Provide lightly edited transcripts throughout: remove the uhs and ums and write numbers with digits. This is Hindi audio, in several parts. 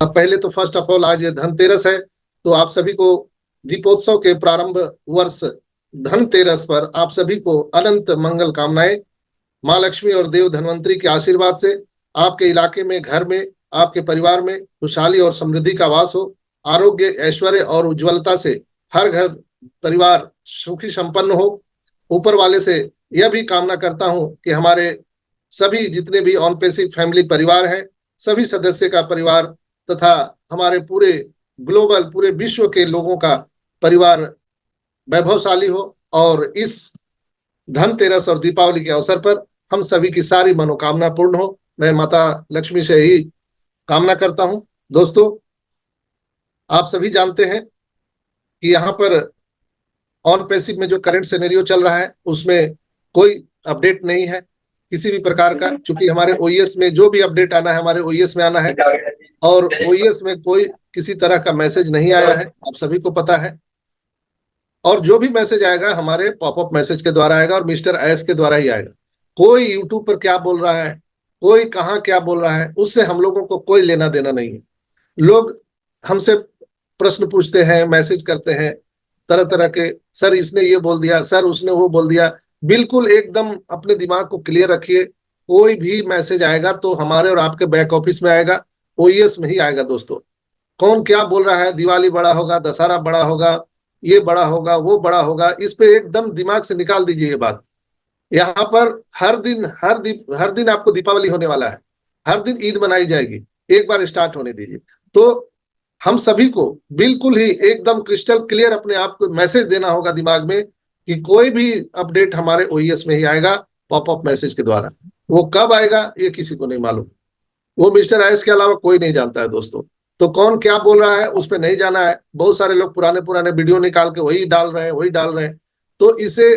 अब पहले तो फर्स्ट ऑफ ऑल आज धनतेरस है, तो आप सभी को दीपोत्सव के प्रारंभ वर्ष धनतेरस पर आप सभी को अनंत मंगल कामनाएं। माँ लक्ष्मी और देव धन्वंतरी के आशीर्वाद से आपके इलाके में, घर में, आपके परिवार में खुशहाली और समृद्धि का वास हो। आरोग्य, ऐश्वर्य और उज्ज्वलता से हर घर परिवार सुखी संपन्न हो। ऊपर वाले से यह भी कामना करता हूं कि हमारे सभी जितने भी ऑन पैसिव फैमिली परिवार हैं, सभी सदस्य का परिवार तथा हमारे पूरे ग्लोबल, पूरे विश्व के लोगों का परिवार वैभवशाली हो और इस धनतेरस और दीपावली के अवसर पर हम सभी की सारी मनोकामना पूर्ण हो। मैं माता लक्ष्मी से ही कामना करता हूं। दोस्तों, आप सभी जानते हैं कि यहाँ पर ऑन पैसिव में जो करंट सिनेरियो चल रहा है उसमें कोई अपडेट नहीं है किसी भी प्रकार का, क्योंकि हमारे ओईएस में जो भी अपडेट आना है हमारे ओईएस में आना है और ओईएस में कोई किसी तरह का मैसेज नहीं आया है, आप सभी को पता है। और जो भी मैसेज आएगा हमारे पॉपअप मैसेज के द्वारा आएगा और मिस्टर एस के द्वारा ही आएगा। कोई यूट्यूब पर क्या बोल रहा है, कोई कहाँ क्या बोल रहा है, उससे हम लोगों को कोई लेना देना नहीं है। लोग हमसे प्रश्न पूछते हैं, मैसेज करते हैं तरह तरह के, सर इसने ये बोल दिया, सर उसने वो बोल दिया। बिल्कुल एकदम अपने दिमाग को क्लियर रखिए। कोई भी मैसेज आएगा तो हमारे और आपके बैक ऑफिस में आएगा, ओईएस में ही आएगा। दोस्तों, कौन क्या बोल रहा है, दिवाली बड़ा होगा, दशहरा बड़ा होगा, ये बड़ा होगा, वो बड़ा होगा, इस पे एकदम दिमाग से निकाल दीजिए ये बात। यहाँ पर हर दिन आपको दीपावली होने वाला है, हर दिन ईद मनाई जाएगी। एक बार स्टार्ट होने दीजिए। तो हम सभी को बिल्कुल ही एकदम क्रिस्टल क्लियर अपने आप को मैसेज देना होगा दिमाग में कि कोई भी अपडेट हमारे ओईएस में ही आएगा पॉपअप मैसेज के द्वारा। वो कब आएगा ये किसी को नहीं मालूम, वो मिस्टर आयस के अलावा कोई नहीं जानता है। दोस्तों, तो कौन क्या बोल रहा है उस पर नहीं जाना है। बहुत सारे लोग पुराने पुराने वीडियो निकाल के वही डाल रहे हैं, वही डाल रहे हैं, तो इससे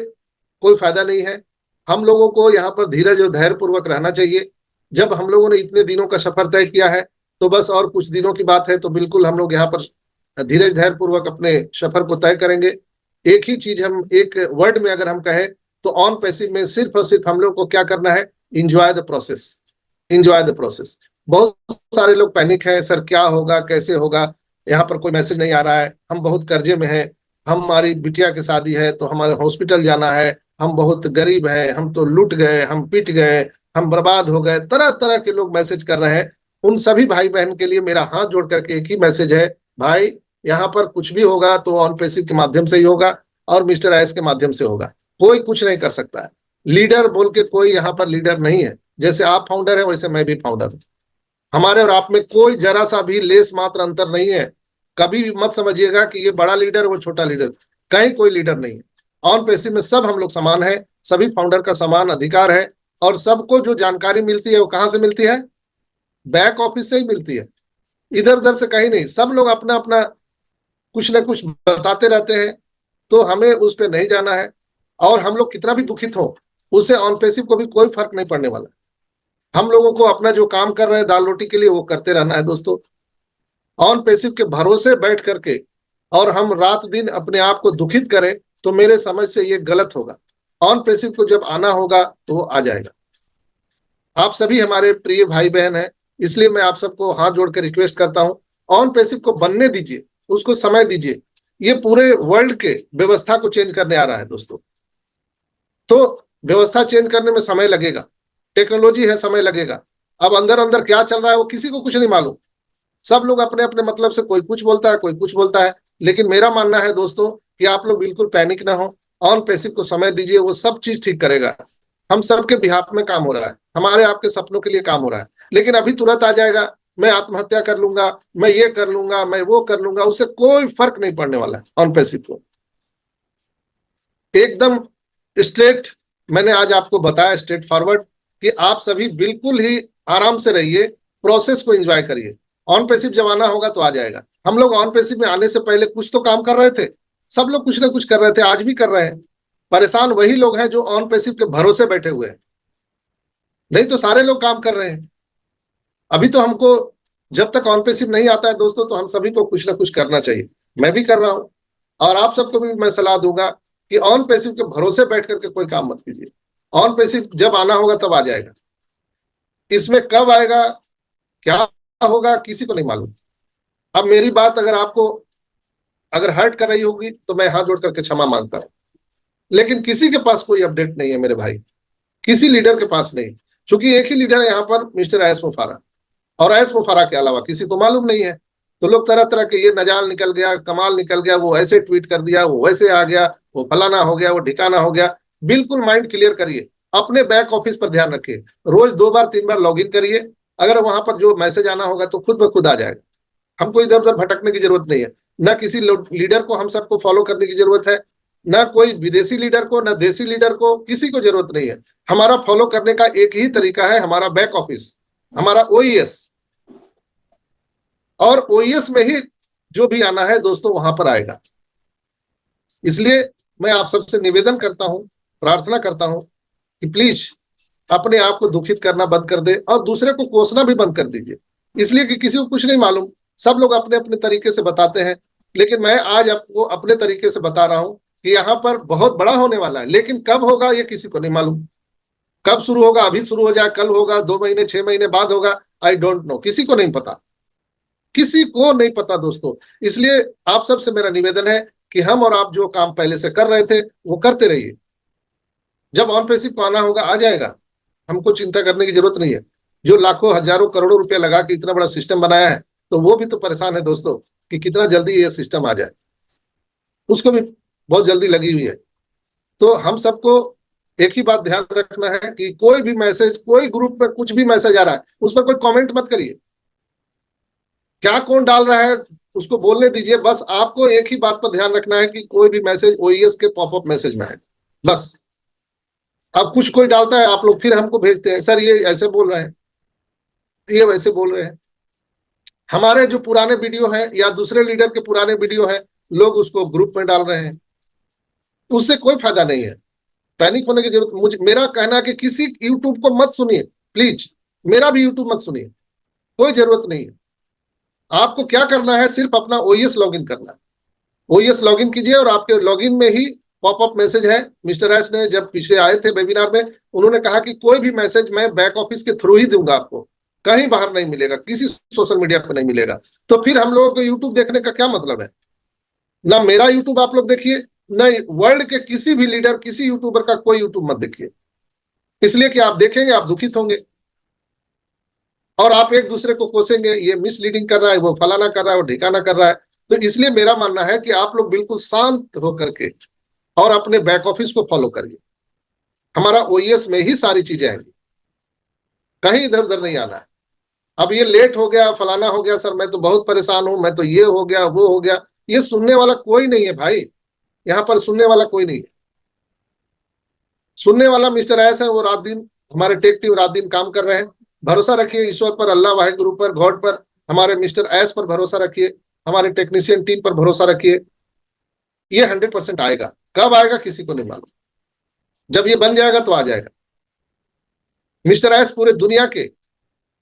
कोई फायदा नहीं है। हम लोगों को यहाँ पर धीरज और धैर्य पूर्वक रहना चाहिए। जब हम लोगों ने इतने दिनों का सफर तय किया है तो बस और कुछ दिनों की बात है, तो बिल्कुल हम लोग यहाँ पर धीरज धैर्य पूर्वक अपने सफर को तय करेंगे। एक ही चीज हम एक वर्ड में अगर हम कहें तो ऑन पैसिव में सिर्फ और सिर्फ हम लोग को क्या करना है, enjoy the process, enjoy the process. बहुत सारे लोग पैनिक है, सर क्या होगा, कैसे होगा, यहाँ पर कोई मैसेज नहीं आ रहा है, हम बहुत कर्जे में हैं, हमारी बिटिया की शादी है तो हमारे हॉस्पिटल जाना है, हम बहुत गरीब हैं, हम तो लूट गए, हम पिट गए, हम बर्बाद हो गए। तरह तरह के लोग मैसेज कर रहे हैं। उन सभी भाई बहन के लिए मेरा हाथ जोड़ करके एक ही मैसेज है, भाई यहाँ पर कुछ भी होगा तो ऑन पैसिव के माध्यम से ही होगा और मिस्टर एस के माध्यम से होगा। कोई कुछ नहीं कर सकता है। लीडर बोल के कोई यहाँ पर लीडर नहीं है। जैसे आप फाउंडर है वैसे मैं भी फाउंडर हूँ। हमारे और आप में कोई जरा सा भी लेस मात्र अंतर नहीं है। कभी भी मत समझिएगा कि ये बड़ा लीडर वो छोटा लीडर, कहीं कोई लीडर नहीं है। ऑन पैसिव में सब हम लोग समान है, सभी फाउंडर का समान अधिकार है और सबको जो जानकारी मिलती है वो कहाँ से मिलती है, बैक ऑफिस से ही मिलती है, इधर उधर से कहीं नहीं। सब लोग अपना अपना कुछ ना कुछ बताते रहते हैं, तो हमें उस पर नहीं जाना है। और हम लोग कितना भी दुखित हो उससे ऑन पैसिव को भी कोई फर्क नहीं पड़ने वाला। हम लोगों को अपना जो काम कर रहे हैं दाल रोटी के लिए वो करते रहना है। दोस्तों, ऑन पैसिव के भरोसे बैठ करके और हम रात दिन अपने आप को दुखित करें तो मेरे समझ से ये गलत होगा। ऑन पैसिव को जब आना होगा तो वो आ जाएगा। आप सभी हमारे प्रिय भाई बहन हैं, इसलिए मैं आप सबको हाथ जोड़ कर रिक्वेस्ट करता हूं, ऑन पैसिव को बनने दीजिए, उसको समय दीजिए। ये पूरे वर्ल्ड के व्यवस्था को चेंज करने आ रहा है दोस्तों, तो व्यवस्था चेंज करने में समय लगेगा। टेक्नोलॉजी है, समय लगेगा। अब अंदर अंदर क्या चल रहा है वो किसी को कुछ नहीं मालूम। सब लोग अपने अपने मतलब से, कोई कुछ बोलता है, कोई कुछ बोलता है। लेकिन मेरा मानना है दोस्तों कि आप लोग बिल्कुल पैनिक ना हो, ऑन पैसिव को समय दीजिए, वो सब चीज ठीक करेगा। हम सबके बिहाफ में काम हो रहा है, हमारे आपके सपनों के लिए काम हो रहा है। लेकिन अभी तुरंत आ जाएगा, मैं आत्महत्या कर लूंगा, मैं ये कर लूंगा, मैं वो कर लूंगा, उससे कोई फर्क नहीं पड़ने वाला है। ऑन पैसिव को एकदम स्ट्रेट मैंने आज आपको बताया, स्ट्रेट फॉरवर्ड, कि आप सभी बिल्कुल ही आराम से रहिए, प्रोसेस को एंजॉय करिए। ऑन पैसिव जब आना होगा तो आ जाएगा। हम लोग ऑन पैसिव में आने से पहले कुछ तो काम कर रहे थे, सब लोग कुछ ना कुछ कर रहे थे, आज भी कर रहे हैं। परेशान वही लोग हैं जो ऑन पैसिव के भरोसे बैठे हुए हैं, नहीं तो सारे लोग काम कर रहे हैं। अभी तो हमको जब तक ऑन पैसिव नहीं आता है दोस्तों, तो हम सभी को कुछ ना कुछ करना चाहिए। मैं भी कर रहा हूं और आप सबको भी मैं सलाह दूंगा कि ऑन पैसिव के भरोसे बैठ करके कोई काम मत कीजिए। ऑन पैसिव जब आना होगा तब आ जाएगा। इसमें कब आएगा, क्या होगा, किसी को नहीं मालूम। अब मेरी बात अगर आपको अगर हर्ट कर रही होगी तो मैं हाथ जोड़ करके क्षमा मांगता हूं, लेकिन किसी के पास कोई अपडेट नहीं है मेरे भाई, किसी लीडर के पास नहीं। क्योंकि एक ही लीडर है यहाँ पर, मिस्टर एस मुफारा, और एस मुफारा के अलावा किसी को मालूम नहीं है। तो लोग तरह तरह के, ये नजाल निकल गया, कमाल निकल गया, वो ऐसे ट्वीट कर दिया, वो वैसे आ गया, वो फलाना हो गया, वो ठिकाना हो गया। बिल्कुल माइंड क्लियर करिए, अपने बैक ऑफिस पर ध्यान रखिए, रोज 2 बार 3 बार लॉग इन करिए। अगर वहां पर जो मैसेज आना होगा तो खुद ब खुद आ जाएगा, हमको इधर उधर भटकने की जरूरत नहीं है। ना किसी लीडर को हम सबको फॉलो करने की जरूरत है, ना कोई विदेशी लीडर को, ना देसी लीडर को, किसी को जरूरत नहीं है। हमारा फॉलो करने का एक ही तरीका है, हमारा बैक ऑफिस, हमारा ओईएस। और ओईएस में ही जो भी आना है दोस्तों वहां पर आएगा। इसलिए मैं आप सबसे निवेदन करता हूं, प्रार्थना करता हूं कि प्लीज अपने आप को दुखित करना बंद कर दे और दूसरे को कोसना भी बंद कर दीजिए। इसलिए कि किसी को कुछ नहीं मालूम, सब लोग अपने अपने तरीके से बताते हैं, लेकिन मैं आज आपको अपने तरीके से बता रहा हूं कि यहाँ पर बहुत बड़ा होने वाला है, लेकिन कब होगा ये किसी को नहीं मालूम। कब शुरू होगा, अभी शुरू हो जाए, कल होगा, 2 महीने 6 महीने बाद होगा, आई डोंट नो, किसी को नहीं पता, किसी को नहीं पता दोस्तों। इसलिए आप सबसे मेरा निवेदन है कि हम और आप जो काम पहले से कर रहे थे वो करते रहिए। जब ऑन पैसिव को आना होगा आ जाएगा, हमको चिंता करने की जरूरत नहीं है। जो लाखों हजारों करोड़ों रुपया लगा के इतना बड़ा सिस्टम बनाया है, तो वो भी तो परेशान है दोस्तों कि कितना जल्दी ये सिस्टम आ जाए, उसको भी बहुत जल्दी लगी हुई है। तो हम सबको एक ही बात ध्यान रखना है कि कोई भी मैसेज, कोई ग्रुप में कुछ भी मैसेज आ रहा है उस पर कोई कमेंट मत करिए, क्या कौन डाल रहा है उसको बोलने दीजिए। बस आपको एक ही बात पर ध्यान रखना है कि कोई भी मैसेज ओईएस के पॉपअप मैसेज में है, बस। अब कुछ कोई डालता है, आप लोग फिर हमको भेजते हैं, सर ये ऐसे बोल रहे हैं, ये वैसे बोल रहे हैं। हमारे जो पुराने वीडियो हैं या दूसरे लीडर के पुराने वीडियो हैं, लोग उसको ग्रुप में डाल रहे हैं, उससे कोई फायदा नहीं है। पैनिक होने की जरूरत, मुझे मेरा कहना है कि किसी यूट्यूब को मत सुनिए प्लीज, मेरा भी यूट्यूब मत सुनिए, कोई जरूरत नहीं है। आपको क्या करना है, सिर्फ अपना ओईएस लॉगिन करना है। ओईएस लॉगिन कीजिए और आपके लॉगिन में ही पॉपअप मैसेज है। मिस्टर एस ने जब पीछे आए थे वेबिनार में, उन्होंने कहा कि कोई भी मैसेज मैं बैक ऑफिस के थ्रू ही दूंगा, आपको कहीं बाहर नहीं मिलेगा, किसी सोशल मीडिया पर नहीं मिलेगा। तो फिर हम लोगों को यूट्यूब देखने का क्या मतलब है? ना मेरा यूट्यूब आप लोग देखिए, ना वर्ल्ड के किसी भी लीडर, किसी यूट्यूबर का कोई यूट्यूब मत देखिए, इसलिए कि आप देखेंगे आप दुखित होंगे और आप एक दूसरे को कोसेंगे, ये मिसलीडिंग कर रहा है, वो फलाना कर रहा है, वो ठिकाना कर रहा है। तो इसलिए मेरा मानना है कि आप लोग बिल्कुल शांत होकर के और अपने बैक ऑफिस को फॉलो करिए। हमारा ओईएस में ही सारी चीजें आएंगी, कहीं इधर उधर नहीं आना है। अब ये लेट हो गया, फलाना हो गया, सर मैं तो बहुत परेशान हूं, मैं तो ये हो गया, वो हो गया, ये सुनने वाला कोई नहीं है भाई, यहाँ पर सुनने वाला कोई नहीं है। सुनने वाला मिस्टर एस है, वो रात दिन, हमारे टेक टीम रात दिन काम कर रहे हैं। भरोसा रखिए ईश्वर पर, अल्लाह वाहिगुरु पर, गॉड पर, हमारे मिस्टर एस पर भरोसा रखिए, हमारे टेक्नीशियन टीम पर भरोसा रखिए। ये 100% आएगा, कब आएगा किसी को नहीं मालूम, जब ये बन जाएगा तो आ जाएगा। मिस्टर एस पूरे दुनिया के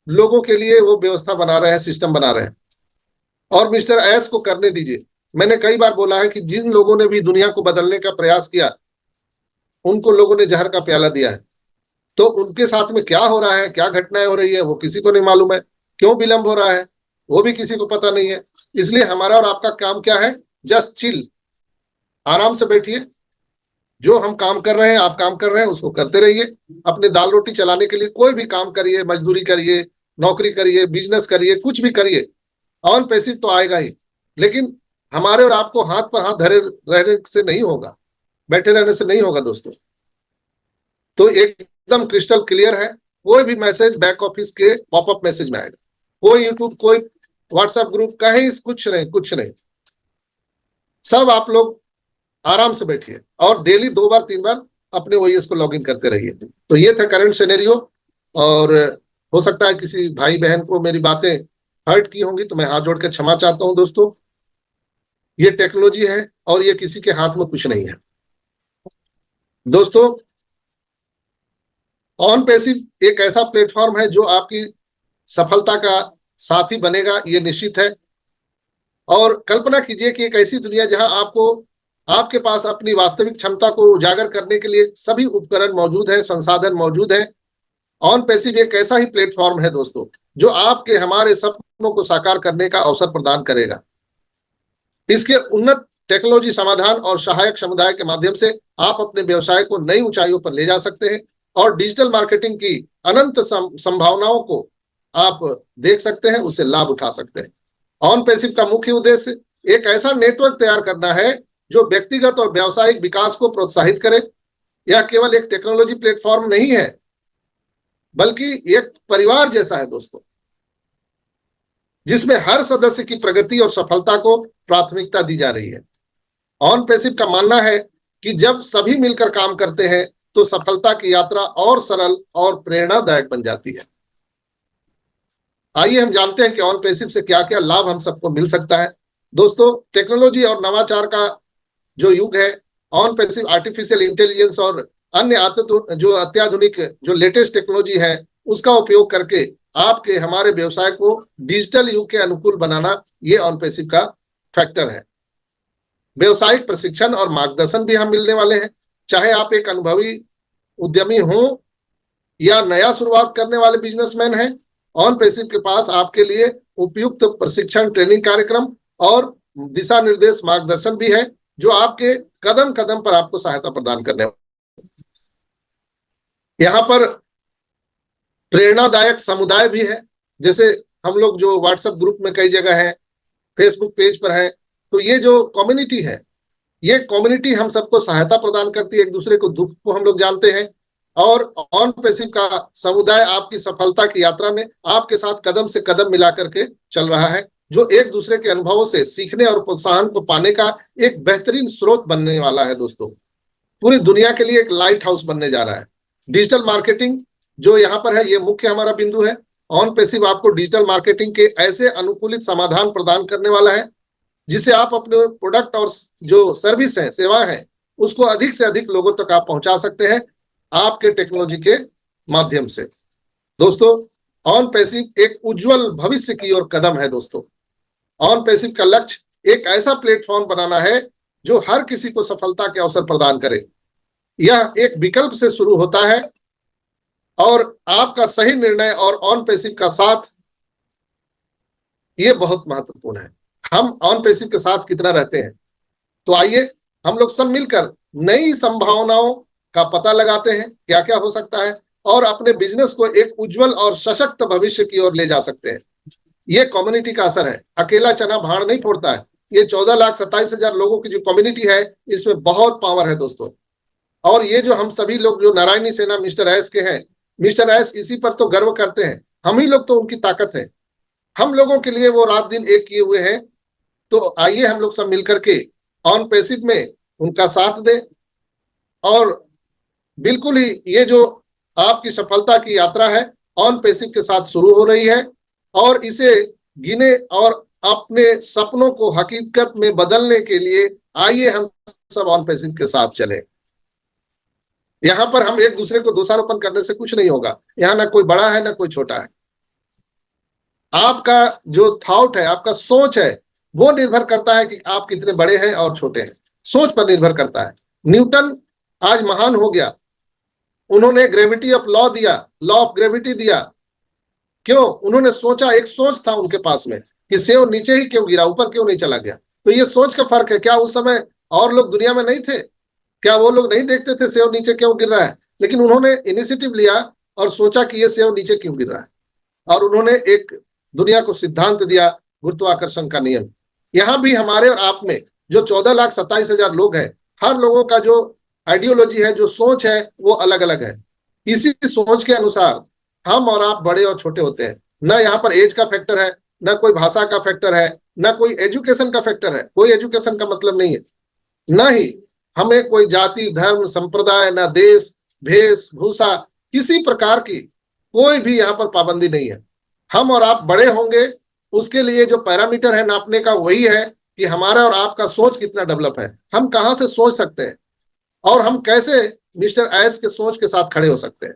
लोगों के लिए वो व्यवस्था बना रहे हैं, सिस्टम बना रहे हैं, और मिस्टर एस को करने दीजिए। मैंने कई बार बोला है कि जिन लोगों ने भी दुनिया को बदलने का प्रयास किया, उनको लोगों ने जहर का प्याला दिया है। तो उनके साथ में क्या हो रहा है, क्या घटनाएं हो रही है, वो किसी को नहीं मालूम है। क्यों विलंब हो रहा है वो भी किसी को पता नहीं है। इसलिए हमारा और आपका काम क्या है, जस्ट चिल, आराम से बैठिए, जो हम काम कर रहे हैं, आप काम कर रहे हैं, उसको करते रहिए। अपने दाल रोटी चलाने के लिए कोई भी काम करिए, मजदूरी करिए, नौकरी करिए, बिजनेस करिए, कुछ भी करिए, ऑन पैसिव तो आएगा ही। लेकिन हमारे और आपको हाथ पर हाथ धरे रहने से नहीं होगा, बैठे रहने से नहीं होगा दोस्तों। तो एकदम क्रिस्टल क्लियर है, कोई भी मैसेज बैक ऑफिस के पॉपअप मैसेज में आएगा, कोई यूट्यूब, कोई व्हाट्सएप ग्रुप, कहीं कुछ नहीं, कुछ नहीं। सब आप लोग आराम से बैठिए और डेली 2 बार 3 बार अपने ओईएस को लॉगिन करते रहिए। तो ये था करंट सिनेरियो। और हो सकता है किसी भाई बहन को मेरी बातें हर्ट की होंगी, तो मैं हाथ जोड़ के क्षमा चाहता हूं दोस्तों। ये टेक्नोलॉजी है और ये किसी के हाथ में कुछ नहीं है दोस्तों। ऑन पैसिव एक ऐसा प्लेटफॉर्म है जो आपकी सफलता का साथी बनेगा, ये निश्चित है। और कल्पना कीजिए कि एक ऐसी दुनिया जहां आपको, आपके पास अपनी वास्तविक क्षमता को उजागर करने के लिए सभी उपकरण मौजूद हैं, संसाधन मौजूद हैं, ऑन पैसिव एक ऐसा ही प्लेटफॉर्म है दोस्तों जो आपके हमारे सपनों को साकार करने का अवसर प्रदान करेगा। इसके उन्नत टेक्नोलॉजी समाधान और सहायक समुदाय के माध्यम से आप अपने व्यवसाय को नई ऊंचाइयों पर ले जा सकते हैं और डिजिटल मार्केटिंग की अनंत संभावनाओं को आप देख सकते हैं, उससे लाभ उठा सकते हैं। ऑन पैसिव का मुख्य उद्देश्य एक ऐसा नेटवर्क तैयार करना है जो व्यक्तिगत और व्यावसायिक विकास को प्रोत्साहित करे। यह केवल एक टेक्नोलॉजी प्लेटफॉर्म नहीं है बल्कि एक परिवार जैसा है दोस्तों, जिसमें हर सदस्य की प्रगति और सफलता को प्राथमिकता दी जा रही है। ऑन पैसिव का मानना है कि जब सभी मिलकर काम करते हैं तो सफलता की यात्रा और सरल और प्रेरणादायक बन जाती है। आइए हम जानते हैं कि ऑन पैसिव से क्या क्या लाभ हम सबको मिल सकता है। दोस्तों, टेक्नोलॉजी और नवाचार का जो युग है, ऑन पैसिव आर्टिफिशियल इंटेलिजेंस और अन्य जो अत्याधुनिक जो लेटेस्ट टेक्नोलॉजी है उसका उपयोग करके आपके हमारे व्यवसाय को डिजिटल युग के अनुकूल बनाना, ये ऑन पैसिव का फैक्टर है। व्यवसायिक प्रशिक्षण और मार्गदर्शन भी हम मिलने वाले हैं। चाहे आप एक अनुभवी उद्यमी हो या नया शुरुआत करने वाले बिजनेसमैन हैं, ऑन पैसिव के पास आपके लिए उपयुक्त प्रशिक्षण, ट्रेनिंग कार्यक्रम और दिशा निर्देश मार्गदर्शन भी है जो आपके कदम कदम पर आपको सहायता प्रदान करने वाले। यहाँ पर प्रेरणादायक समुदाय भी है, जैसे हम लोग जो व्हाट्सएप ग्रुप में कई जगह है, फेसबुक पेज पर है, तो ये जो कम्युनिटी है, ये कम्युनिटी हम सबको सहायता प्रदान करती है, एक दूसरे को दुख को हम लोग जानते हैं और ऑन पैसिव का समुदाय आपकी सफलता की यात्रा में आपके साथ कदम से कदम मिला करके चल रहा है, जो एक दूसरे के अनुभवों से सीखने और प्रोत्साहन को पाने का एक बेहतरीन स्रोत बनने वाला है। दोस्तों, पूरी दुनिया के लिए एक लाइट हाउस बनने जा रहा है। डिजिटल मार्केटिंग जो यहाँ पर है, ये मुख्य हमारा बिंदु है। ऑन पैसिव आपको डिजिटल मार्केटिंग के ऐसे अनुकूलित समाधान प्रदान करने वाला है जिसे आप अपने प्रोडक्ट और जो सर्विस है, सेवा है, उसको अधिक से अधिक लोगों तक आप पहुंचा सकते हैं आपके टेक्नोलॉजी के माध्यम से। दोस्तों, ऑन पैसिव एक उज्जवल भविष्य की ओर कदम है। दोस्तों, ऑन पैसिव का लक्ष्य एक ऐसा प्लेटफॉर्म बनाना है जो हर किसी को सफलता के अवसर प्रदान करे। यह एक विकल्प से शुरू होता है और आपका सही निर्णय और ऑन पैसिव का साथ, ये बहुत महत्वपूर्ण है। हम ऑन पैसिव के साथ कितना रहते हैं, तो आइए हम लोग सब मिलकर नई संभावनाओं का पता लगाते हैं, क्या क्या हो सकता है, और अपने बिजनेस को एक उज्जवल और सशक्त भविष्य की ओर ले जा सकते हैं। ये कम्युनिटी का असर है, अकेला चना भाड़ नहीं फोड़ता है। ये 14,27,000 लोगों की जो कम्युनिटी है, इसमें बहुत पावर है दोस्तों। और ये जो हम सभी लोग जो नारायणी सेना मिस्टर एस के हैं, मिस्टर एस इसी पर तो गर्व करते हैं, हम ही लोग तो उनकी ताकत है। हम लोगों के लिए वो रात दिन एक किए हुए हैं। तो आइए हम लोग सब मिलकर के ऑन पैसिव में उनका साथ दें और बिल्कुल ही ये जो आपकी सफलता की यात्रा है ऑन पैसिव के साथ शुरू हो रही है और इसे गिने और अपने सपनों को हकीकत में बदलने के लिए आइए हम सब ऑन पैसिव के साथ चले। यहाँ पर हम एक दूसरे को दोषारोपण करने से कुछ नहीं होगा। यहाँ ना कोई बड़ा है ना कोई छोटा है। आपका जो थॉट है, आपका सोच है, वो निर्भर करता है कि आप कितने बड़े हैं और छोटे हैं। सोच पर निर्भर करता है। न्यूटन आज महान हो गया, उन्होंने ग्रेविटी ऑफ लॉ दिया, लॉ ऑफ ग्रेविटी दिया। क्यों? उन्होंने सोचा, एक सोच था उनके पास में कि सेव नीचे ही क्यों गिरा, ऊपर क्यों नहीं चला गया। तो ये सोच का फर्क है। क्या उस समय और लोग दुनिया में नहीं थे? क्या वो लोग नहीं देखते थे सेव नीचे क्यों गिर रहा है? लेकिन उन्होंने इनिशिएटिव लिया और सोचा कि ये सेव नीचे क्यों गिर रहा है, और उन्होंने एक दुनिया को सिद्धांत दिया, गुरुत्वाकर्षण का नियम। यहाँ भी हमारे और आप में जो 14,27,000 लोग हैं, हर लोगों का जो आइडियोलॉजी है, जो सोच है, वो अलग अलग है। इसी सोच के अनुसार हम और आप बड़े और छोटे होते हैं। ना यहाँ पर एज का फैक्टर है, ना कोई भाषा का फैक्टर है, ना कोई एजुकेशन का फैक्टर है। कोई एजुकेशन का मतलब नहीं है, ना ही हमें कोई जाति, धर्म, संप्रदाय, ना देश, भेष भूषा, किसी प्रकार की कोई भी यहाँ पर पाबंदी नहीं है। हम और आप बड़े होंगे, उसके लिए जो पैरामीटर है नापने का वही है कि हमारा और आपका सोच कितना डेवलप है, हम कहाँ से सोच सकते हैं और हम कैसे मिस्टर एस के सोच के साथ खड़े हो सकते हैं।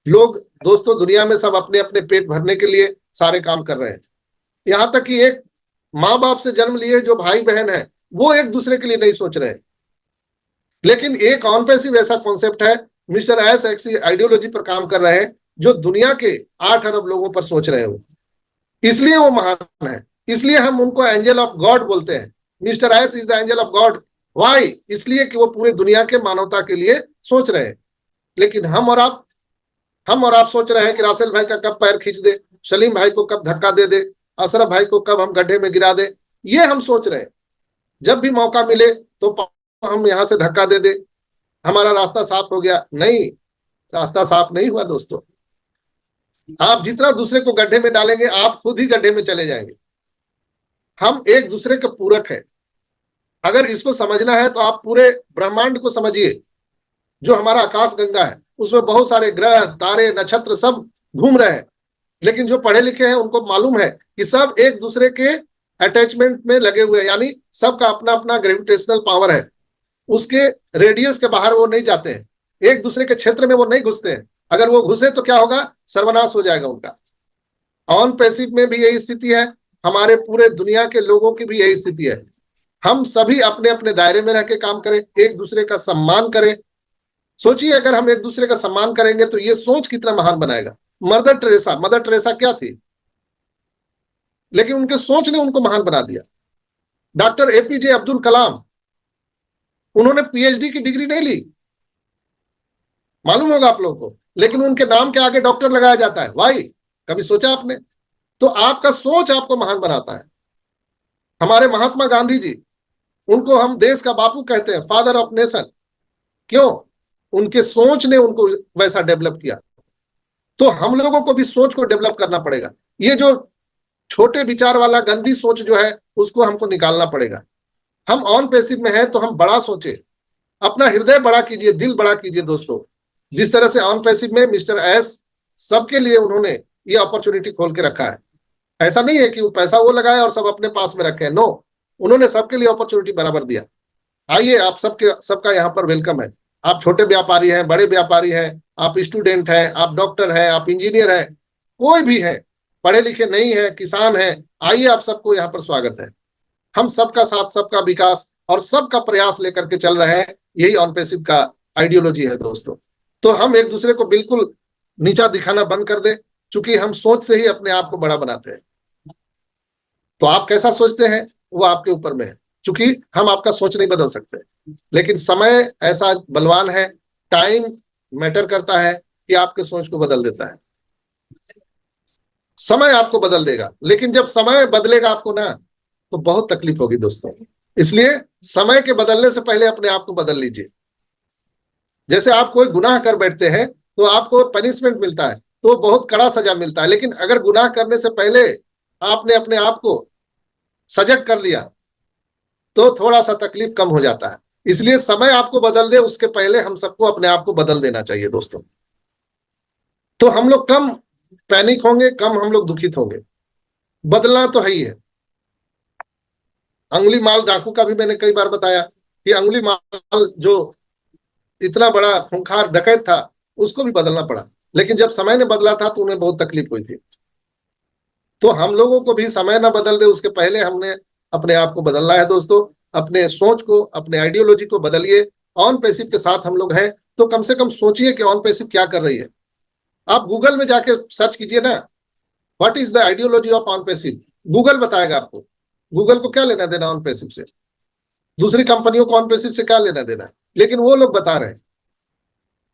लोग दोस्तों दुनिया में सब अपने अपने पेट भरने के लिए सारे काम कर रहे हैं। यहाँ तक कि एक माँ बाप से जन्म लिए जो भाई बहन है, वो एक दूसरे के लिए नहीं सोच रहे हैं। लेकिन एक ऑन पैसिव ऐसा कॉन्सेप्ट है, मिस्टर एस ऐसी आइडियोलॉजी पर काम कर रहे हैं जो दुनिया के 8 अरब लोगों पर सोच रहे हो, इसलिए वो महान है। इसलिए हम उनको एंजल ऑफ गॉड बोलते हैं। Mister S is the angel of god. Why? इसलिए कि वो पूरे दुनिया के मानवता के लिए सोच रहे हैं। लेकिन हम और आप सोच रहे हैं कि रासेल भाई का कब पैर खींच दे, सलीम भाई को कब धक्का दे दे, अशरफ भाई को कब हम गड्ढे में गिरा दे। ये हम सोच रहे हैं। जब भी मौका मिले तो हम यहां से धक्का दे दे, हमारा रास्ता साफ हो गया। नहीं, रास्ता साफ नहीं हुआ दोस्तों। आप जितना दूसरे को गड्ढे में डालेंगे, आप खुद ही गड्ढे में चले जाएंगे। हम एक दूसरे के पूरक हैं। अगर इसको समझना है तो आप पूरे ब्रह्मांड को समझिए। जो हमारा आकाश गंगा है, उसमें बहुत सारे ग्रह, तारे, नक्षत्र सब घूम रहे हैं। लेकिन जो पढ़े लिखे हैं उनको मालूम है कि सब एक दूसरे के अटैचमेंट में लगे हुए हैं, यानी सबका अपना अपना ग्रेविटेशनल पावर है। उसके रेडियस के बाहर वो नहीं जाते हैं, एक दूसरे के क्षेत्र में वो नहीं घुसते हैं। अगर वो घुसे तो क्या होगा? सर्वनाश हो जाएगा उनका। ऑन पैसिव में भी यही स्थिति है, हमारे पूरे दुनिया के लोगों की भी यही स्थिति है। हम सभी अपने अपने दायरे में रह के काम करें, एक दूसरे का सम्मान करें। सोचिए, अगर हम एक दूसरे का सम्मान करेंगे तो ये सोच कितना महान बनाएगा। मदर टेरेसा क्या थी, लेकिन उनके सोच ने उनको महान बना दिया। डॉक्टर एपीजे अब्दुल कलाम, उन्होंने पीएचडी की डिग्री नहीं ली, मालूम होगा आप लोगों को, लेकिन उनके नाम के आगे डॉक्टर लगाया जाता है। वाई? कभी सोचा आपने? तो आपका सोच आपको महान बनाता है। हमारे महात्मा गांधी जी, उनको हम देश का बापू कहते हैं, फादर ऑफ नेशन। क्यों? उनके सोच ने उनको वैसा डेवलप किया। तो हम लोगों को भी सोच को डेवलप करना पड़ेगा। ये जो छोटे विचार वाला गंदी सोच जो है, उसको हमको निकालना पड़ेगा। हम ऑन पैसिव में है तो हम बड़ा सोचे, अपना हृदय बड़ा कीजिए, दिल बड़ा कीजिए दोस्तों। जिस तरह से ऑन पैसिव में मिस्टर एस सबके लिए उन्होंने ये अपॉर्चुनिटी खोल के रखा है। ऐसा नहीं है कि वो पैसा वो लगाए और सब अपने पास में रखे। नो, उन्होंने सबके लिए अपॉर्चुनिटी बराबर दिया। आइए, आप सबका यहाँ पर वेलकम है। आप छोटे व्यापारी हैं, बड़े व्यापारी हैं, आप स्टूडेंट हैं, आप डॉक्टर हैं, आप इंजीनियर हैं, कोई भी है, पढ़े लिखे नहीं है, किसान हैं, आइए, आप सबको यहाँ पर स्वागत है। हम सबका साथ, सबका विकास और सबका प्रयास लेकर के चल रहे हैं। यही ऑन पैसिव का आइडियोलॉजी है दोस्तों। तो हम एक दूसरे को बिल्कुल नीचा दिखाना बंद कर दें, चूंकि हम सोच से ही अपने आप को बड़ा बनाते हैं। तो आप कैसा सोचते हैं वो आपके ऊपर में है, चूंकि हम आपका सोच नहीं बदल सकते। लेकिन समय ऐसा बलवान है, टाइम मैटर करता है कि आपके सोच को बदल देता है। समय आपको बदल देगा, लेकिन जब समय बदलेगा आपको ना, तो बहुत तकलीफ होगी दोस्तों। इसलिए समय के बदलने से पहले अपने आप को बदल लीजिए। जैसे आप कोई गुनाह कर बैठते हैं तो आपको पनिशमेंट मिलता है, तो बहुत कड़ा सजा मिलता है। लेकिन अगर गुनाह करने से पहले आपने अपने आप को सजग कर लिया तो थोड़ा सा तकलीफ कम हो जाता है। इसलिए समय आपको बदल दे उसके पहले हम सबको अपने आप को बदल देना चाहिए दोस्तों। तो हम लोग कम पैनिक होंगे, कम हम लोग दुखित होंगे। बदलना तो है ही है। अंगुली माल डाकू का भी मैंने कई बार बताया कि अंगुली माल जो इतना बड़ा खूंखार डकैत था, उसको भी बदलना पड़ा। लेकिन जब समय ने बदला था तो उन्हें बहुत तकलीफ हुई थी। तो हम लोगों को भी समय ना बदल दे उसके पहले हमने अपने आप को बदलना है दोस्तों। अपने सोच को, अपने आइडियोलॉजी को बदलिए। ऑन पैसिव के साथ हम लोग हैं तो कम से कम सोचिए कि ऑन पैसिव क्या कर रही है। आप गूगल में जाके सर्च कीजिए ना, what is the ideology of on passive. Google बताएगा आपको। गूगल को क्या लेना देना ऑन पैसिव से? दूसरी कंपनियों को ऑन पैसिव से क्या लेना देना? लेकिन वो लोग बता रहे हैं।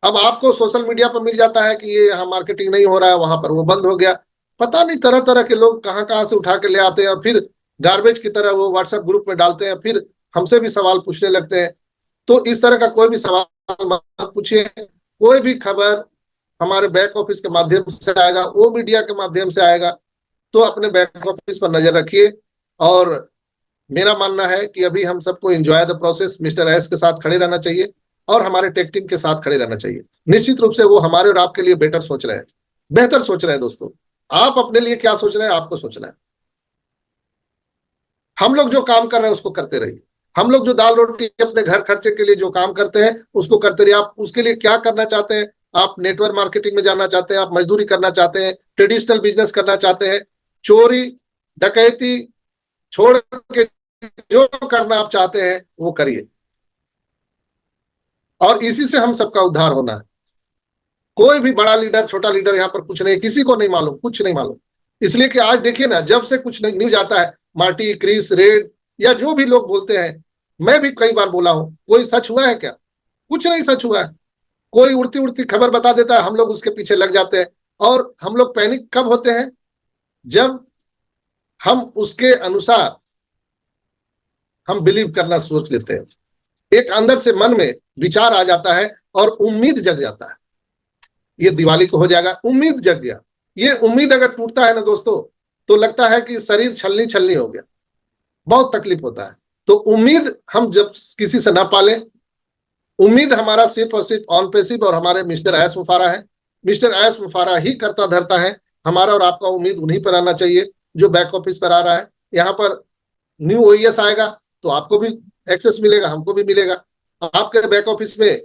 अब आपको सोशल मीडिया पर मिल जाता है कि ये यहाँ मार्केटिंग नहीं हो रहा है, वहां पर वो बंद हो गया। पता नहीं तरह तरह के लोग कहाँ कहाँ से उठा के ले आते हैं और फिर गार्बेज की तरह वो व्हाट्सएप ग्रुप में डालते हैं, फिर हमसे भी सवाल पूछने लगते हैं। तो इस तरह का कोई भी सवाल मत पूछिए। कोई भी खबर हमारे बैक ऑफिस के माध्यम से आएगा, वो मीडिया के माध्यम से आएगा। तो अपने बैक ऑफिस पर नजर रखिए। और मेरा मानना है कि अभी हम सबको enjoy the process, mister S के साथ खड़े रहना चाहिए और हमारे टेक टीम के साथ खड़े रहना चाहिए। निश्चित रूप से वो हमारे और आपके लिए बेटर सोच रहे हैं, बेहतर सोच रहे हैं दोस्तों। आप अपने लिए क्या सोच रहे हैं, आपको सोचना है। हम लोग जो काम कर रहे हैं उसको करते रहिए। हम लोग जो दाल रोटी अपने घर खर्चे के लिए जो काम करते हैं उसको करते रहिए। आप उसके लिए क्या करना चाहते हैं? आप नेटवर्क मार्केटिंग में जाना चाहते हैं, आप मजदूरी करना चाहते हैं, ट्रेडिशनल बिजनेस करना चाहते हैं, चोरी डकैती छोड़ के जो करना आप चाहते हैं वो करिए। और इसी से हम सबका उद्धार होना है। कोई भी बड़ा लीडर छोटा लीडर यहाँ पर कुछ नहीं, किसी को नहीं मालूम, कुछ नहीं मालूम। इसलिए कि आज देखिए ना, जब से कुछ न्यूज आता है, मार्टी, क्रिस, रेड या जो भी लोग बोलते हैं, मैं भी कई बार बोला हूं, कोई सच हुआ है क्या? कुछ नहीं सच हुआ है। कोई उड़ती उड़ती खबर बता देता है, हम लोग उसके पीछे लग जाते हैं। और हम लोग पैनिक कब होते हैं? जब हम उसके अनुसार हम बिलीव करना सोच लेते हैं, एक अंदर से मन में विचार आ जाता है और उम्मीद जग जाता है, ये दिवाली को हो जाएगा, उम्मीद जग गया। ये उम्मीद अगर टूटता है ना दोस्तों, तो लगता है कि शरीर छलनी छलनी हो गया, बहुत तकलीफ होता है। तो उम्मीद हम जब किसी से ना पालें, उम्मीद हमारा सिर्फ और सिर्फ ऑन पैसिव और हमारे मिस्टर ऐश मुफारा है। मिस्टर ऐश मुफारा ही करता धरता है। हमारा और आपका उम्मीद उन्हीं पर आना चाहिए जो बैक ऑफिस पर आ रहा है। यहाँ पर न्यू ओईएस आएगा तो आपको भी एक्सेस मिलेगा, हमको भी मिलेगा। आपके बैक ऑफिस में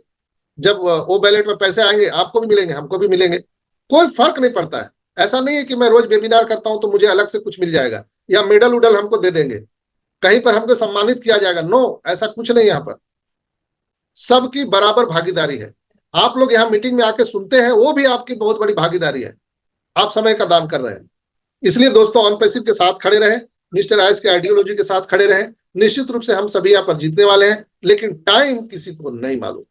जब वो बैलेट में पैसे आएंगे, आपको भी मिलेंगे, हमको भी मिलेंगे। कोई फर्क नहीं पड़ता है। ऐसा नहीं है कि मैं रोज वेबिनार करता हूं तो मुझे अलग से कुछ मिल जाएगा या मेडल उडल हमको दे देंगे, कहीं पर हमको सम्मानित किया जाएगा। नो, ऐसा कुछ नहीं। यहाँ पर सबकी बराबर भागीदारी है। आप लोग यहाँ मीटिंग में आके सुनते हैं, वो भी आपकी बहुत बड़ी भागीदारी है। आप समय का दान कर रहे हैं। इसलिए दोस्तों, ऑन पैसिव के साथ खड़े रहे, मिस्टर आइस के आइडियोलॉजी के साथ खड़े रहे। निश्चित रूप से हम सभी यहाँ पर जीतने वाले हैं, लेकिन टाइम किसी को नहीं मालूम।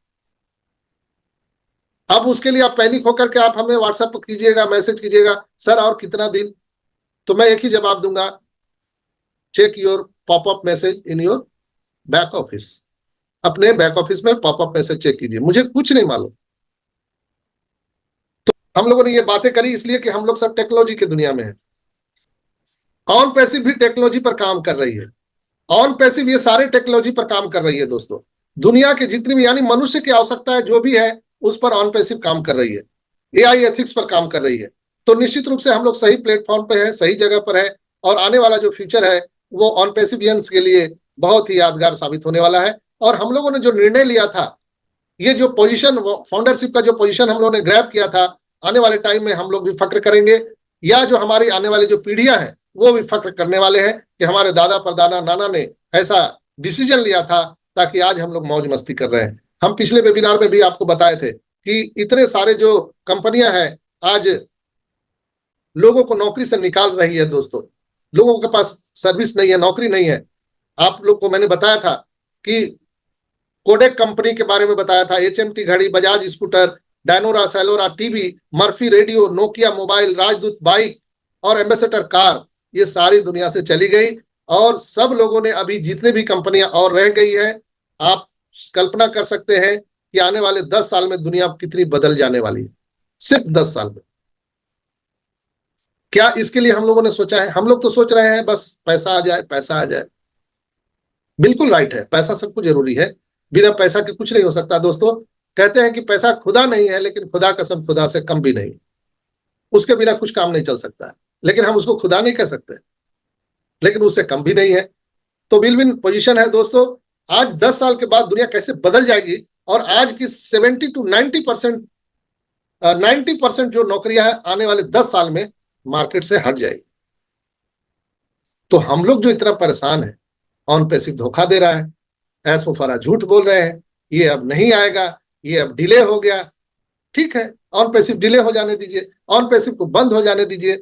अब उसके लिए आप पैनिक होकर के आप हमें व्हाट्सएप कीजिएगा, मैसेज कीजिएगा, सर और कितना दिन, तो मैं एक ही जवाब दूंगा, check your popup message in your back office. अपने बैक ऑफिस में पॉपअप मैसेज चेक कीजिए, मुझे कुछ नहीं मालूम। तो हम लोगों ने ये बातें करी इसलिए कि हम लोग सब टेक्नोलॉजी की दुनिया में है। ऑन पैसिव भी टेक्नोलॉजी पर काम कर रही है। ऑन पैसिव ये सारे टेक्नोलॉजी पर काम कर रही है दोस्तों। दुनिया के जितनी भी, यानी मनुष्य की आवश्यकता है जो भी है, उस पर ऑन पैसिव काम कर रही है। एआई एथिक्स पर काम कर रही है। तो निश्चित रूप से हम लोग सही प्लेटफॉर्म पे है, सही जगह पर है, और आने वाला जो फ्यूचर है वो ऑन पैसिवियंस के लिए बहुत ही यादगार साबित होने वाला है। और हम लोगों ने जो निर्णय लिया था, ये जो पोजीशन, फाउंडरशिप का जो पोजीशन हम लोगों ने ग्रैब किया था, आने वाले टाइम में हम लोग भी फक्र करेंगे, या जो हमारी आने वाली जो पीढ़ियां हैं वो भी फक्र करने वाले हैं कि हमारे दादा परदादा नाना ने ऐसा डिसीजन लिया था, ताकि आज हम लोग मौज मस्ती कर रहे हैं। हम पिछले वेबिनार में भी आपको बताए थे कि इतने सारे जो कंपनियां हैं आज लोगों को नौकरी से निकाल रही है दोस्तों। लोगों के पास सर्विस नहीं है, नौकरी नहीं है। आप लोग को मैंने बताया था कि कोडेक कंपनी के बारे में बताया था, एचएमटी घड़ी, Bajaj scooter, Dyanora Salora TV, Murphy radio, Nokia mobile, Rajdoot bike और एम्बेसडर कार, ये सारी दुनिया से चली गई। और सब लोगों ने, अभी जितने भी कंपनियां और रह गई है, आप कल्पना कर सकते हैं कि आने वाले 10 साल में दुनिया कितनी बदल जाने वाली है, सिर्फ 10 साल में। क्या इसके लिए हम लोगों ने सोचा है? हम लोग तो सोच रहे हैं बस पैसा आ जाए, पैसा आ जाए। बिल्कुल राइट है, पैसा सबको जरूरी है, बिना पैसा के कुछ नहीं हो सकता दोस्तों। कहते हैं कि पैसा खुदा नहीं है, लेकिन खुदा कसम खुदा से कम भी नहीं। उसके बिना कुछ काम नहीं चल सकता है, लेकिन हम उसको खुदा नहीं कह सकते, लेकिन उससे कम भी नहीं है। तो विन विन पोजीशन है दोस्तों। आज 10 साल के बाद दुनिया कैसे बदल जाएगी, और आज की 70 to 90% 90% जो नौकरियां हैं आने वाले 10 साल में मार्केट से हट जाएगी। तो हम लोग जो इतना परेशान है, ऑन पैसिव धोखा दे रहा है, ऐश मुफारा झूठ बोल रहे हैं, ये अब नहीं आएगा, ये अब डिले हो गया। ठीक है, ऑन पैसिव डिले हो जाने दीजिए, ऑन पैसिव को बंद हो जाने दीजिए।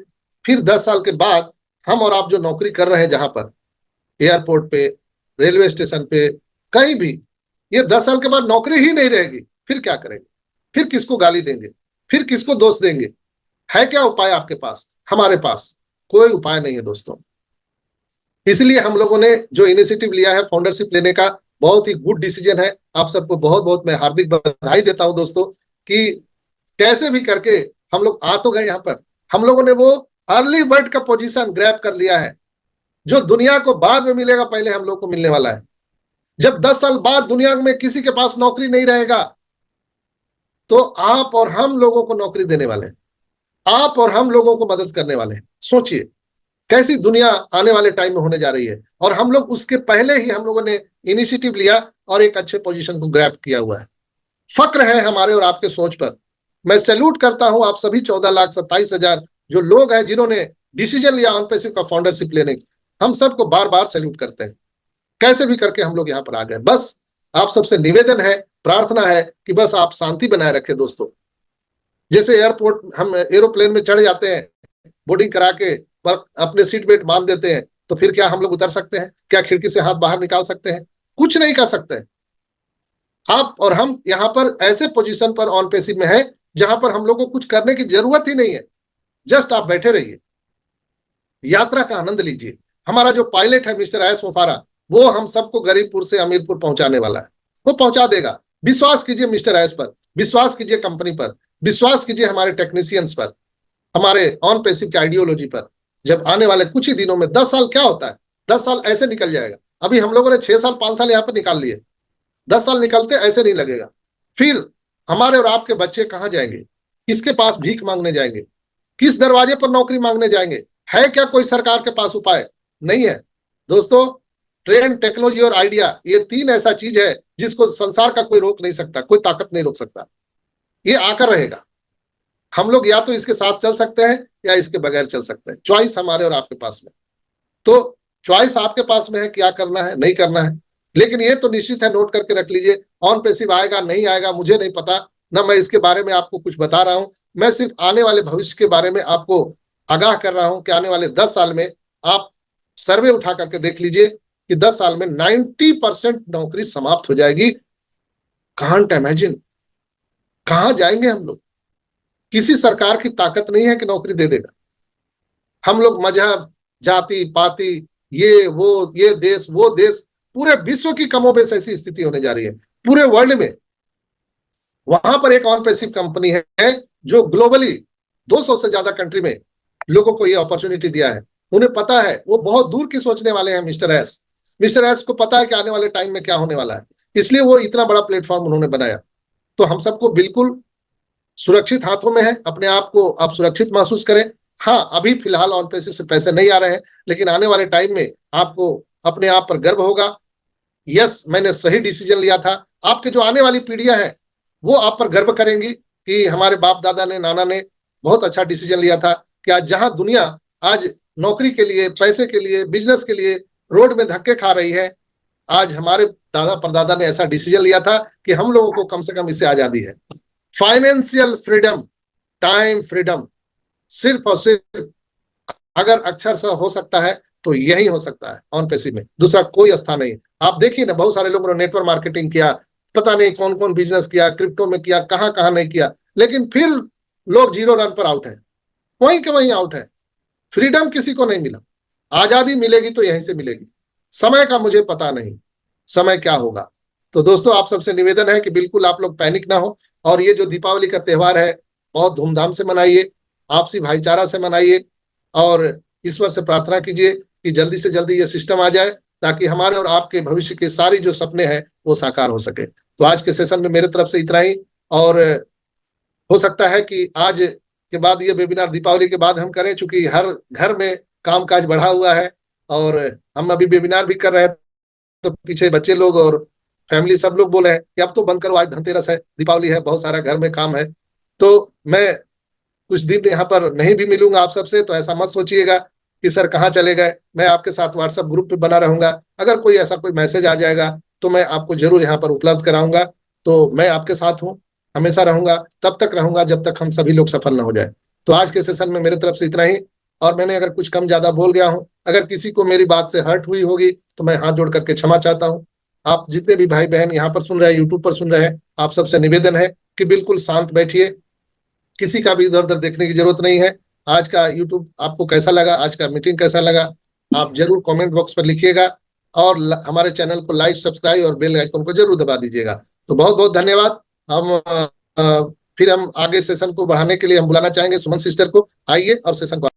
फिर 10 साल के बाद हम और आप जो नौकरी कर रहे हैं, जहां पर एयरपोर्ट पे, रेलवे स्टेशन पे, कहीं भी, ये 10 साल के बाद नौकरी ही नहीं रहेगी। फिर क्या करेंगे? फिर किसको गाली देंगे? फिर किसको दोष देंगे? है क्या उपाय आपके पास? हमारे पास कोई उपाय नहीं है दोस्तों। इसलिए हम लोगों ने जो इनिशिएटिव लिया है फाउंडरशिप लेने का, बहुत ही गुड डिसीजन है। आप सबको बहुत बहुत मैं हार्दिक बधाई देता हूं दोस्तों, कि कैसे भी करके हम लोग आ तो गए यहाँ पर। हम लोगों ने वो अर्ली बर्ड का पोजीशन ग्रैब कर लिया है, जो दुनिया को बाद में मिलेगा, पहले हम लोग को मिलने वाला है। जब 10 साल बाद दुनिया में किसी के पास नौकरी नहीं रहेगा, तो आप और हम लोगों को नौकरी देने वाले हैं, आप और हम लोगों को मदद करने वाले हैं। सोचिए कैसी दुनिया आने वाले टाइम में होने जा रही है, और हम लोग उसके पहले ही हम लोगों ने इनिशिएटिव लिया और एक अच्छे पोजीशन को ग्रैब किया हुआ है। फक्र है हमारे और आपके सोच पर। मैं सैल्यूट करता हूं आप सभी 14,27,000 जो लोग हैं जिन्होंने डिसीजन लिया ऑन पैसिव का फाउंडरशिप लेने की। हम सबको बार बार सैल्यूट करते हैं। कैसे भी करके हम लोग यहाँ पर आ गए। बस आप सबसे निवेदन है, प्रार्थना है कि बस आप शांति बनाए रखें दोस्तों। जैसे एयरपोर्ट हम एरोप्लेन में चढ़ जाते हैं, बोर्डिंग करा के अपने सीट बेल्ट बांध देते हैं, तो फिर क्या हम लोग उतर सकते हैं? क्या खिड़की से हाथ बाहर निकाल सकते हैं? कुछ नहीं कर सकते। आप और हम यहाँ पर ऐसे पोजीशन पर ऑन पेसिव में है जहां पर हम लोग को कुछ करने की जरूरत ही नहीं है। जस्ट आप बैठे रहिए, यात्रा का आनंद लीजिए। हमारा जो पायलट है मिस्टर एस मुफारा, वो हम सबको गरीबपुर से अमीरपुर पहुंचाने वाला है। वो पहुंचा देगा। विश्वास कीजिए मिस्टर एस पर, विश्वास कीजिए कंपनी पर, विश्वास कीजिए हमारे टेक्नीशियंस पर, हमारे ऑन पेसिव की आइडियोलॉजी पर। जब आने वाले कुछ ही दिनों में 10 साल क्या होता है, 10 साल ऐसे निकल जाएगा। अभी हम लोगों ने 6 साल 5 साल यहाँ पर निकाल लिए, 10 साल निकलते ऐसे नहीं लगेगा। फिर हमारे और आपके बच्चे कहाँ जाएंगे? किसके पास भीख मांगने जाएंगे? किस दरवाजे पर नौकरी मांगने जाएंगे? है क्या कोई सरकार के पास उपाय? नहीं है दोस्तों। ट्रेंड, टेक्नोलॉजी और आइडिया, ये तीन ऐसा चीज है जिसको संसार का कोई रोक नहीं सकता, कोई ताकत नहीं रोक सकता। ये आकर रहेगा। हम लोग या तो इसके साथ चल सकते हैं या इसके बगैर चल सकते हैं। चॉइस हमारे और आपके पास में। तो चॉइस आपके पास में है, क्या करना है नहीं करना है। लेकिन ये तो निश्चित है, नोट करके रख लीजिए, ऑन पेसिव आएगा नहीं आएगा मुझे नहीं पता, ना मैं इसके बारे में आपको कुछ बता रहा हूं। मैं सिर्फ आने वाले भविष्य के बारे में आपको आगाह कर रहा हूं कि आने वाले 10 साल में आप सर्वे उठा करके देख लीजिए कि 10 साल में 90% नौकरी समाप्त हो जाएगी। कांट इमेजिन, कहां जाएंगे हम लोग? किसी सरकार की ताकत नहीं है कि नौकरी दे देगा। हम लोग मजहब, जाति पाति, ये देश वो देश, पूरे विश्व की कमोबेश ऐसी स्थिति होने जा रही है पूरे वर्ल्ड में। वहां पर एक ऑन पेसिव कंपनी है जो ग्लोबली 200 से ज्यादा कंट्री में लोगों को ये अपॉर्चुनिटी दिया है। उन्हें पता है, वो बहुत दूर की सोचने वाले हैं मिस्टर एस। मिस्टर एस को पता है कि आने वाले टाइम में क्या होने वाला है, इसलिए वो इतना बड़ा प्लेटफॉर्म उन्होंने बनाया। तो हम सबको बिल्कुल सुरक्षित हाथों में है, अपने आप को आप सुरक्षित महसूस करें। हाँ, अभी फिलहाल ऑन पेसिव से पैसे नहीं आ रहे हैं, लेकिन आने वाले टाइम में आपको अपने आप पर गर्व होगा। यस, मैंने सही डिसीजन लिया था। आपके जो आने वाली पीढ़ियां हैं वो आप पर गर्व करेंगी कि हमारे बाप दादा ने, नाना ने बहुत अच्छा डिसीजन लिया था। कि आज जहां दुनिया आज नौकरी के लिए, पैसे के लिए, बिजनेस के लिए रोड में धक्के खा रही है, आज हमारे दादा परदादा ने ऐसा डिसीजन लिया था कि हम लोगों को कम से कम इससे आजादी है। फाइनेंशियल फ्रीडम, टाइम फ्रीडम, सिर्फ और सिर्फ अगर अक्षर से हो सकता है तो यही हो सकता है ऑन पेसिव में, दूसरा कोई स्थान नहीं। आप देखिए ना, बहुत सारे लोगों ने नेटवर्क मार्केटिंग किया, पता नहीं कौन कौन बिजनेस किया, क्रिप्टो में किया, कहां कहां नहीं किया, लेकिन फिर लोग जीरो रन पर आउट है, वहीं के वहीं आउट है। फ्रीडम किसी को नहीं मिला। आजादी मिलेगी तो यहीं से मिलेगी। समय का मुझे पता नहीं समय क्या होगा। तो दोस्तों, आप सबसे निवेदन है कि बिल्कुल आप लोग पैनिक ना हो, और ये जो दीपावली का त्योहार है बहुत धूमधाम से मनाइए, आपसी भाईचारा से मनाइए, और ईश्वर से प्रार्थना कीजिए कि जल्दी से जल्दी ये सिस्टम आ जाए ताकि हमारे और आपके भविष्य के सारी जो सपने हैं वो साकार हो सके। तो आज के सेशन में मेरे तरफ से इतना ही, और हो सकता है कि आज के बाद ये वेबिनार दीपावली के बाद हम करें, चूंकि हर घर में कामकाज बढ़ा हुआ है और हम अभी वेबिनार भी कर रहे हैं, तो पीछे बच्चे लोग और फैमिली सब लोग बोले हैं कि अब तो बंद करो, आज धनतेरस है, दीपावली है, बहुत सारा घर में काम है। तो मैं कुछ दिन यहाँ पर नहीं भी मिलूंगा आप सबसे, तो ऐसा मत सोचिएगा कि सर कहाँ चले गए। मैं आपके साथ व्हाट्सएप ग्रुप पे बना रहूंगा। अगर कोई ऐसा कोई मैसेज आ जाएगा तो मैं आपको जरूर यहाँ पर उपलब्ध कराऊंगा। तो मैं आपके साथ हूँ, हमेशा रहूंगा, तब तक रहूंगा जब तक हम सभी लोग सफल ना हो जाए। तो आज के सेशन में मेरे तरफ से इतना ही, और मैंने अगर कुछ कम ज्यादा बोल गया हूँ, अगर किसी को मेरी बात से हर्ट हुई होगी तो मैं हाथ जोड़ करके क्षमा चाहता हूँ। आप जितने भी भाई बहन यहाँ पर सुन रहे हैं, यूट्यूब पर सुन रहे हैं, आप सबसे निवेदन है कि बिल्कुल शांत बैठिए, किसी का भी इधर उधर देखने की जरूरत नहीं है। आज का यूट्यूब आपको कैसा लगा, आज का मीटिंग कैसा लगा, आप जरूर कमेंट बॉक्स पर लिखिएगा, और हमारे चैनल को लाइक, सब्सक्राइब और बेल आइकन को जरूर दबा दीजिएगा। तो बहुत बहुत धन्यवाद। हम फिर हम आगे सेशन को बढ़ाने के लिए हम बुलाना चाहेंगे सुमन सिस्टर को, आइए और सेशन को